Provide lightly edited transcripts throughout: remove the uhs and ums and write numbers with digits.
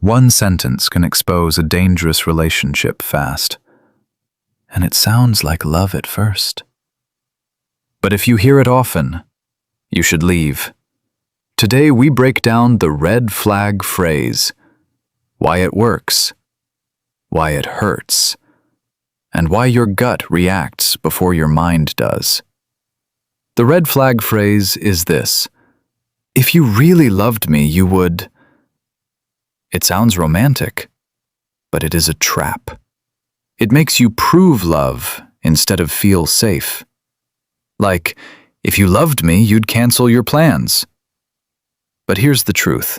One sentence can expose a dangerous relationship fast, and it sounds like love at first. But if you hear it often, you should leave. Today we break down the red flag phrase, why it works, why it hurts, and why your gut reacts before your mind does. The red flag phrase is this: if you really loved me, you would. It sounds romantic, but it is a trap. It makes you prove love instead of feel safe. Like, if you loved me, you'd cancel your plans. But here's the truth.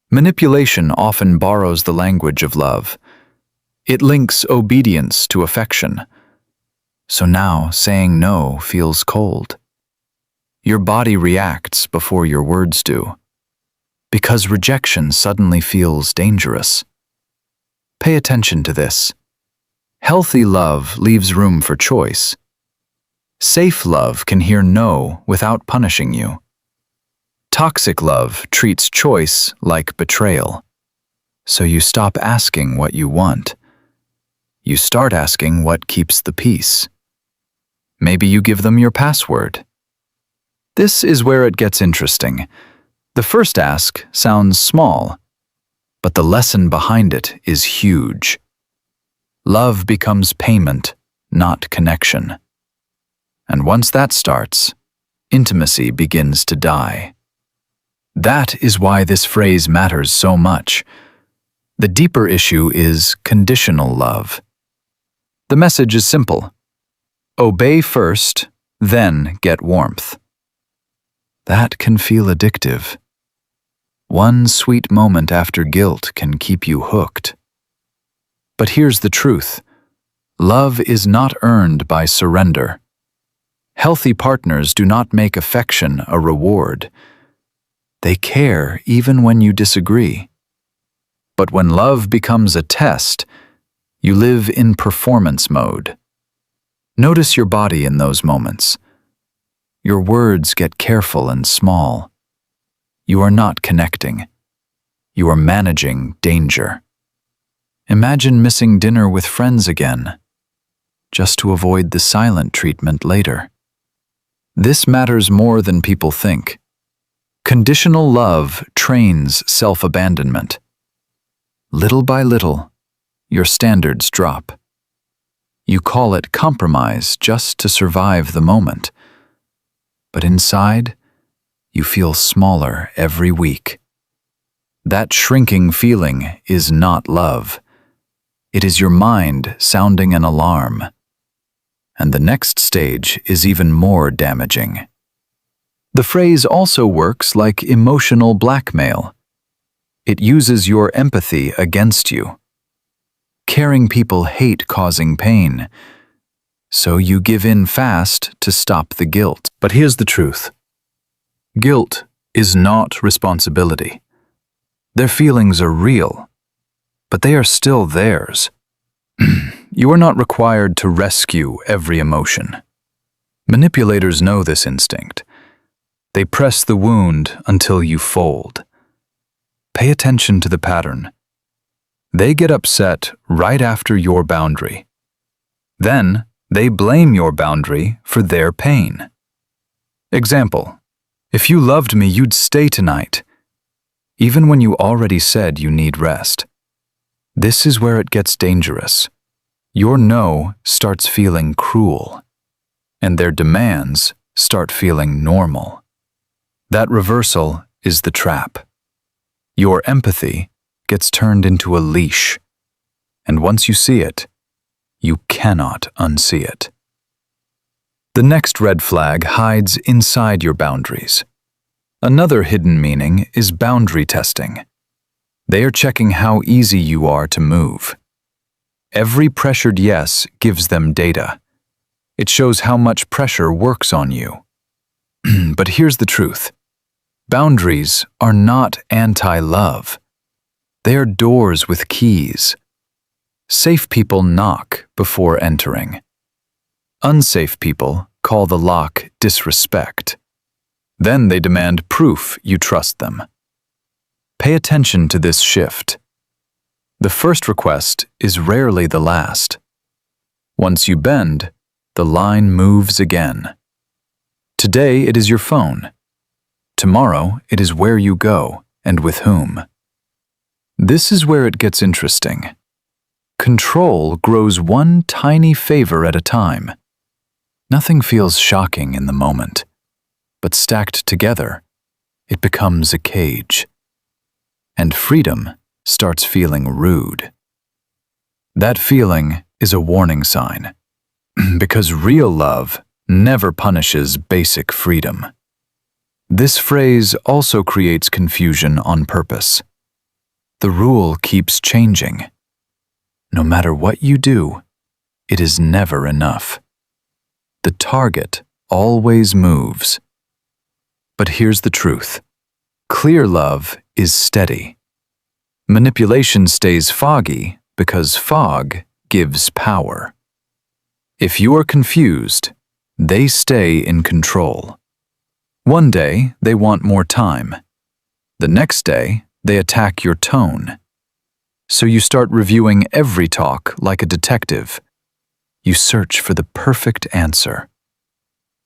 Manipulation often borrows the language of love. It links obedience to affection. So now saying no feels cold. Your body reacts before your words do, because rejection suddenly feels dangerous. Pay attention to this. Healthy love leaves room for choice. Safe love can hear no without punishing you. Toxic love treats choice like betrayal. So you stop asking what you want. You start asking what keeps the peace. Maybe you give them your password. This is where it gets interesting. The first ask sounds small, but the lesson behind it is huge. Love becomes payment, not connection. And once that starts, intimacy begins to die. That is why this phrase matters so much. The deeper issue is conditional love. The message is simple. Obey first, then get warmth. That can feel addictive. One sweet moment after guilt can keep you hooked. But here's the truth. Love is not earned by surrender. Healthy partners do not make affection a reward. They care even when you disagree. But when love becomes a test, you live in performance mode. Notice your body in those moments. Your words get careful and small. You are not connecting. You are managing danger. Imagine missing dinner with friends again, just to avoid the silent treatment later. This matters more than people think. Conditional love trains self-abandonment. Little by little, your standards drop. You call it compromise just to survive the moment. But inside, you feel smaller every week. That shrinking feeling is not love. It is your mind sounding an alarm. And the next stage is even more damaging. The phrase also works like emotional blackmail. It uses your empathy against you. Caring people hate causing pain, so you give in fast to stop the guilt. But here's the truth. Guilt is not responsibility. Their feelings are real, but they are still theirs. You are not required to rescue every emotion. Manipulators know this instinct. They press the wound until you fold. Pay attention to the pattern. They get upset right after your boundary. Then, they blame your boundary for their pain. Example, if you loved me, you'd stay tonight, even when you already said you need rest. This is where it gets dangerous. Your no starts feeling cruel, and their demands start feeling normal. That reversal is the trap. Your empathy gets turned into a leash, and once you see it, you cannot unsee it. The next red flag hides inside your boundaries. Another hidden meaning is boundary testing. They are checking how easy you are to move. Every pressured yes gives them data. It shows how much pressure works on you. But here's the truth. Boundaries are not anti-love. They are doors with keys. Safe people knock before entering. Unsafe people call the lock disrespect. Then they demand proof you trust them. Pay attention to this shift. The first request is rarely the last. Once you bend, the line moves again. Today it is your phone. Tomorrow it is where you go and with whom. This is where it gets interesting. Control grows one tiny favor at a time. Nothing feels shocking in the moment, but stacked together, it becomes a cage. And freedom starts feeling rude. That feeling is a warning sign, because real love never punishes basic freedom. This phrase also creates confusion on purpose. The rule keeps changing. No matter what you do, it is never enough. The target always moves. But here's the truth. Clear love is steady. Manipulation stays foggy because fog gives power. If you are confused, they stay in control. One day, they want more time. The next day, they attack your tone. So you start reviewing every talk like a detective. You search for the perfect answer.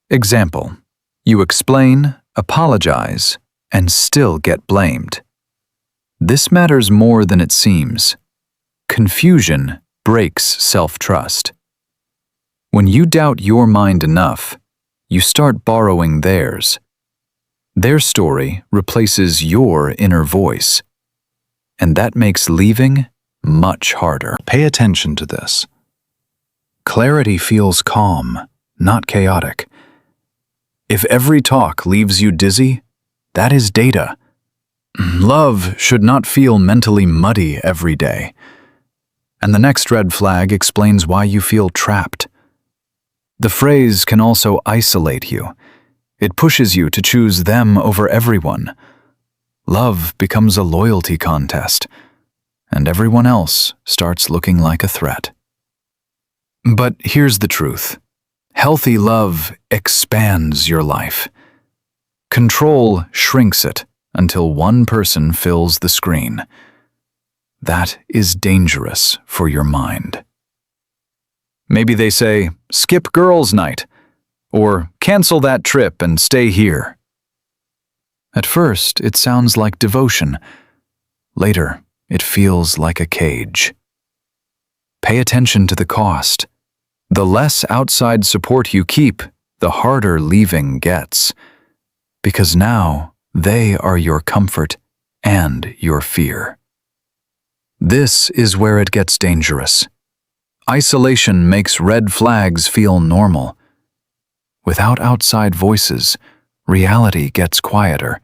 Example: you explain, apologize, and still get blamed. This matters more than it seems. Confusion breaks self-trust. When you doubt your mind enough, you start borrowing theirs. Their story replaces your inner voice, and that makes leaving much harder. Pay attention to this. Clarity feels calm, not chaotic. If every talk leaves you dizzy, that is data. Love should not feel mentally muddy every day. And the next red flag explains why you feel trapped. The phrase can also isolate you. It pushes you to choose them over everyone. Love becomes a loyalty contest, and everyone else starts looking like a threat. But here's the truth. Healthy love expands your life. Control shrinks it until one person fills the screen. That is dangerous for your mind. Maybe they say, skip girls' night, or cancel that trip and stay here. At first, it sounds like devotion. Later, it feels like a cage. Pay attention to the cost. The less outside support you keep, the harder leaving gets. Because now, they are your comfort and your fear. This is where it gets dangerous. Isolation makes red flags feel normal. Without outside voices, reality gets quieter,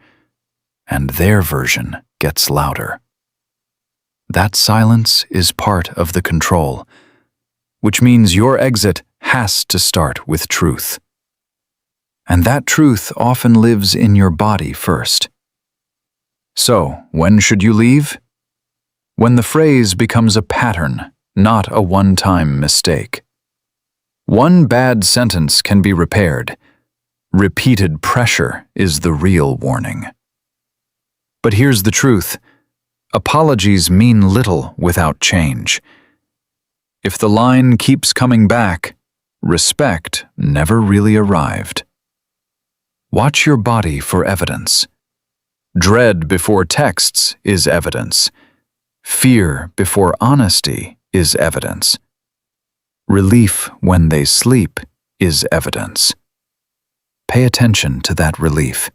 and their version gets louder. That silence is part of the control, which means your exit has to start with truth. And that truth often lives in your body first. So, when should you leave? When the phrase becomes a pattern, not a one-time mistake. One bad sentence can be repaired. Repeated pressure is the real warning. But here's the truth. Apologies mean little without change. If the line keeps coming back, respect never really arrived. Watch your body for evidence. Dread before texts is evidence. Fear before honesty is evidence. Relief when they sleep is evidence. Pay attention to that relief.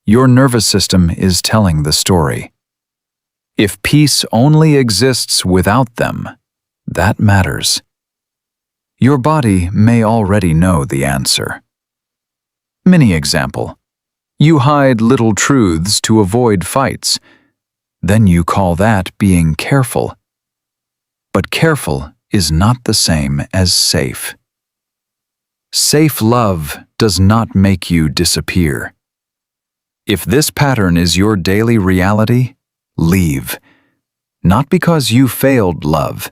Your nervous system is telling the story. If peace only exists without them, that matters. Your body may already know the answer. Mini example. You hide little truths to avoid fights. Then you call that being careful. But careful is not the same as safe. Safe love does not make you disappear. If this pattern is your daily reality, leave. Not because you failed love,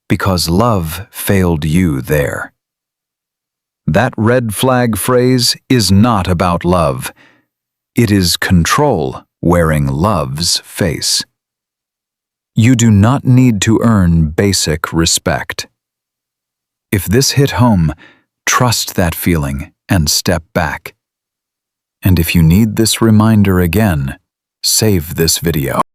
because love failed you there. That red flag phrase is not about love. It is control wearing love's face. You do not need to earn basic respect. If this hit home, trust that feeling and step back. And if you need this reminder again, save this video.